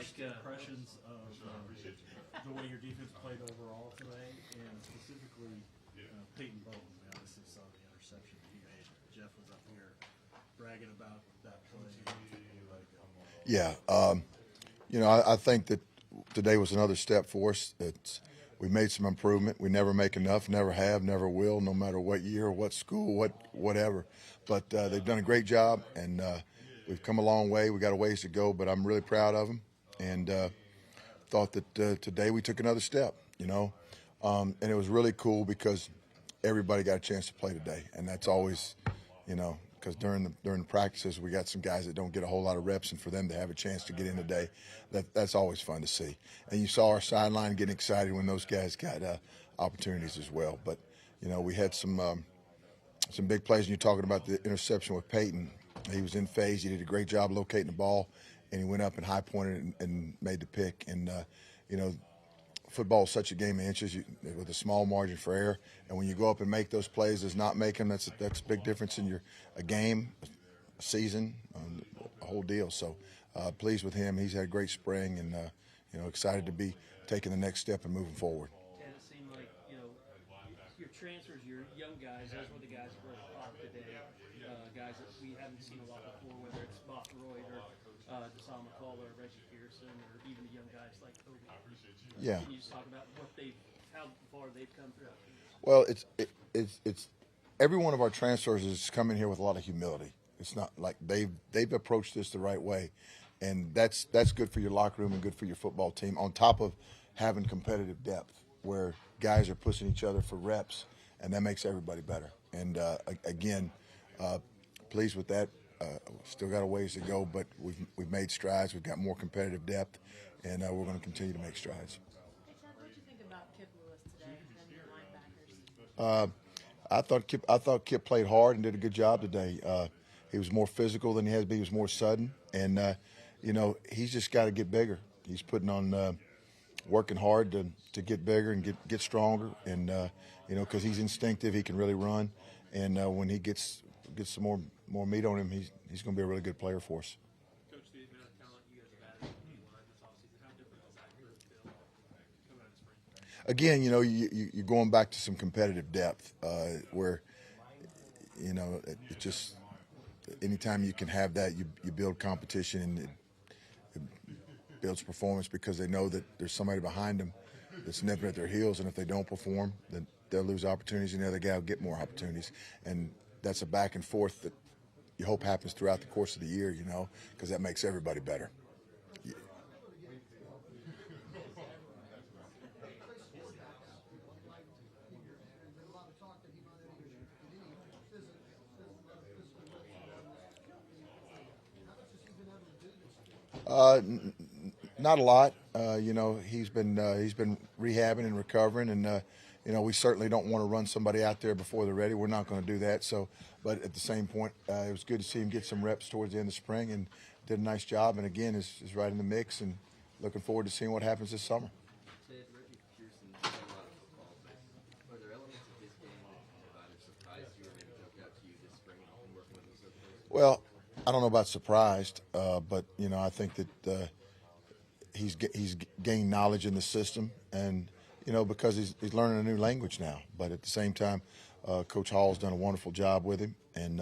first impressions of the way your defense played overall today, and specifically Peyton Bowen. We obviously saw the interception that he made. Jeff was up here bragging about that play. Yeah, I think that today was another step for us. We made some improvement. We never make enough, never have, never will, no matter what year, what school, whatever. But they've done a great job, and we've come a long way. We got a ways to go, but I'm really proud of them, and thought that today we took another step. And it was really cool because everybody got a chance to play today, and that's always, because during the practices we got some guys that don't get a whole lot of reps, and for them to have a chance to get in today, that's always fun to see. And you saw our sideline getting excited when those guys got opportunities as well. But we had some big plays. And you're talking about the interception with Peyton. He was in phase. He did a great job locating the ball, and he went up and high pointed and made the pick. And football is such a game of inches with a small margin for error. And when you go up and make those plays, does not make them, that's a big difference in a game, a season, a whole deal. So pleased with him. He's had a great spring, and excited to be taking the next step and moving forward. And it seemed like your transfers, your young guys, those were the guys that were at the top today. Guys that we haven't seen a lot before, whether it's Bothroyd or Deshaun McCall or Reggie Pearson, or even the young guys like Kobe. Yeah. Can you just talk about how far they've come throughout the years? Well, it's every one of our transfers has come in here with a lot of humility. It's not like they've approached this the right way, and that's good for your locker room and good for your football team. On top of having competitive depth, where guys are pushing each other for reps, and that makes everybody better. And again, pleased with that. Still got a ways to go, but we've made strides. We've got more competitive depth, and we're going to continue to make strides. Hey, Chad, what did you think about Kip Lewis today and your linebackers? I thought Kip played hard and did a good job today. He was more physical than he has been. He was more sudden, and he's just got to get bigger. He's putting on, working hard to get bigger and get stronger, and because he's instinctive, he can really run, and when he gets some more meat on him, he's going to be a really good player for us. Coach, the amount of talent you guys have added to the line this offseason, how different does that group feel coming out of spring? Again, you're going back to some competitive depth where, it just anytime you can have that, you build competition, and it builds performance because they know that there's somebody behind them that's nipping at their heels, and if they don't perform, then they'll lose opportunities, and the other guy will get more opportunities. And that's a back and forth that you hope happens throughout the course of the year, because that makes everybody better. Yeah. Not a lot. He's been rehabbing and recovering, and we certainly don't want to run somebody out there before they're ready. We're not going to do that. So, but at the same point, it was good to see him get some reps towards the end of spring, and did a nice job. And again, is right in the mix, and looking forward to seeing what happens this summer. Reggie Pearson played a lot of football, but are there elements of his game that either surprised you or maybe jumped out to you this spring in working with him so closely? Well, I don't know about surprised, but I think that he's gained knowledge in the system, and because he's learning a new language now. But at the same time, Coach Hall's done a wonderful job with him, and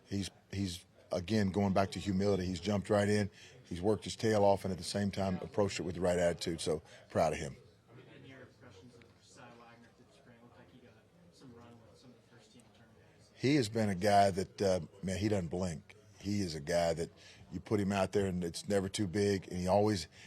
he's again going back to humility. He's jumped right in, he's worked his tail off, and at the same time approached it with the right attitude. So proud of him. And your impressions of Cy Wagner through the spring? Looked like he got some run with some of the first team tournaments. He has been a guy that he doesn't blink. He is a guy that you put him out there and it's never too big, and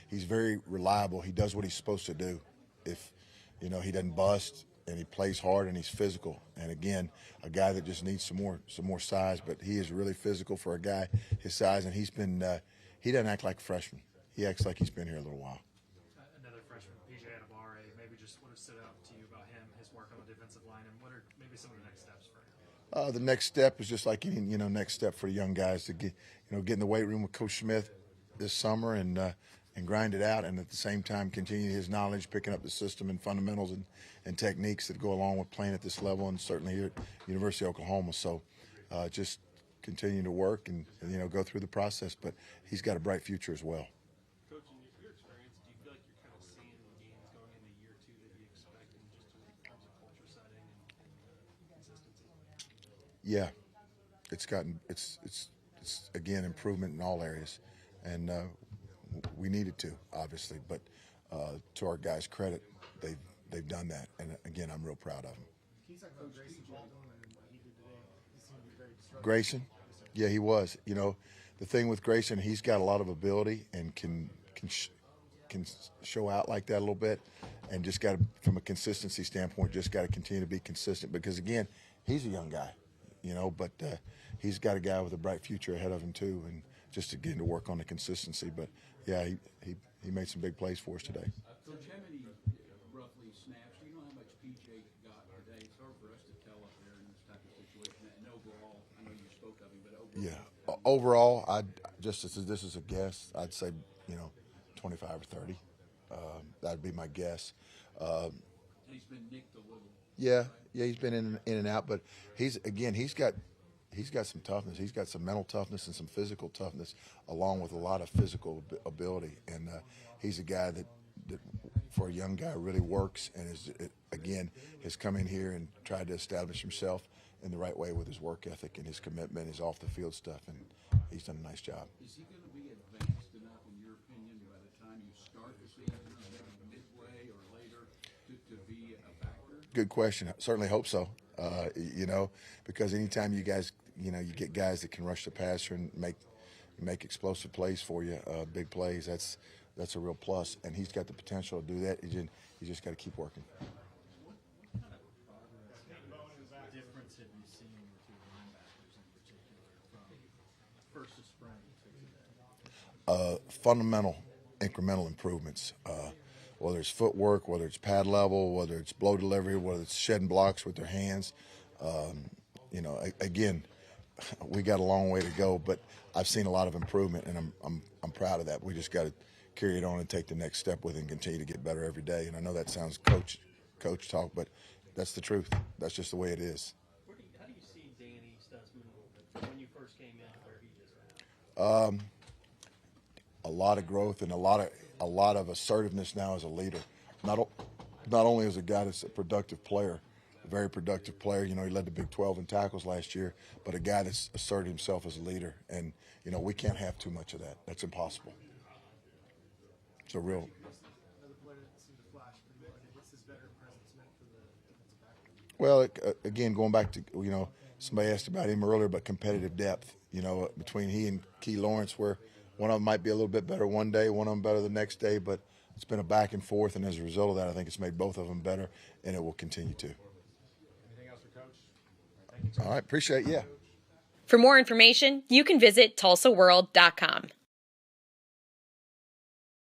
he's very reliable. He does what he's supposed to do. If he doesn't bust, and he plays hard, and he's physical. And again, a guy that just needs some more size, but he is really physical for a guy his size, and he doesn't act like a freshman. He acts like he's been here a little while. Another freshman, Adebawore, maybe just what has stood out to you about him, his work on the defensive line, and what are maybe some of the next steps for him? The next step is just like any next step for the young guys to get in the weight room with Coach Smith this summer and grind it out, and at the same time continue his knowledge, picking up the system and fundamentals and techniques that go along with playing at this level, and certainly here at University of Oklahoma. So just continue to work and go through the process, but he's got a bright future as well. Coach, your experience, do you feel like you're kind of seeing games going into year 2 that you expect, and just in terms of culture setting and consistency? Yeah, it's again improvement in all areas, and we needed to obviously, but to our guys' credit, they've done that, and again I'm real proud of them. Can you talk about Grayson Baldwin and what he did today? He seemed to be very disruptive. Grayson, yeah, he was. You know, the thing with Grayson, he's got a lot of ability and can show out like that a little bit, and just got to, from a consistency standpoint, just got to continue to be consistent because again, he's a young guy, you know, but he's got a guy with a bright future ahead of him too, and just again to work on the consistency. But yeah, he made some big plays for us today. Coach, how many roughly snaps? Do you know how much PJ got today? It's hard for us to tell up there in this type of situation. And overall, I know you spoke of him, but overall. Yeah, overall, this is a guess. I'd say 25 or 30. That'd be my guess. He's been nicked a little. Yeah, he's been in and out, but he's got some toughness. He's got some mental toughness and some physical toughness, along with a lot of physical ability. And he's a guy that for a young guy really works and has come in here and tried to establish himself in the right way with his work ethic and his commitment, his off the field stuff, and he's done a nice job. Is he going to be advanced enough, in your opinion, by the time you start the season, maybe midway or later, to be a factor? Good question. I certainly hope so. Because anytime you guys, you get guys that can rush the passer and make explosive plays for you, big plays. That's a real plus, and he's got the potential to do that. He just got to keep working. What kind of progress difference have you seen with your linebackers in particular from first of spring to today? Fundamental, incremental improvements. Whether it's footwork, whether it's pad level, whether it's blow delivery, whether it's shedding blocks with their hands. Again, we got a long way to go, but I've seen a lot of improvement, and I'm proud of that. We just got to carry it on and take the next step with it and continue to get better every day. And I know that sounds coach talk, but that's the truth. That's just the way it is. How do you see Danny Stutzman from when you first came in to where he is now? A lot of growth and a lot of assertiveness now as a leader. Not only as a guy that's a productive player, a very productive player. He led the Big 12 in tackles last year, but a guy that's asserted himself as a leader. And we can't have too much of that. That's impossible. It's a real. Another player that seemed to flash pretty well. What's his veteran presence meant for the defensive back? Well, again, going back to somebody asked about him earlier, but competitive depth. Between he and Key Lawrence, where one of them might be a little bit better one day, one of them better the next day, but it's been a back and forth, and as a result of that, I think it's made both of them better, and it will continue to. Anything else for Coach? Thank you. All right, appreciate it. Yeah. For more information, you can visit TulsaWorld.com.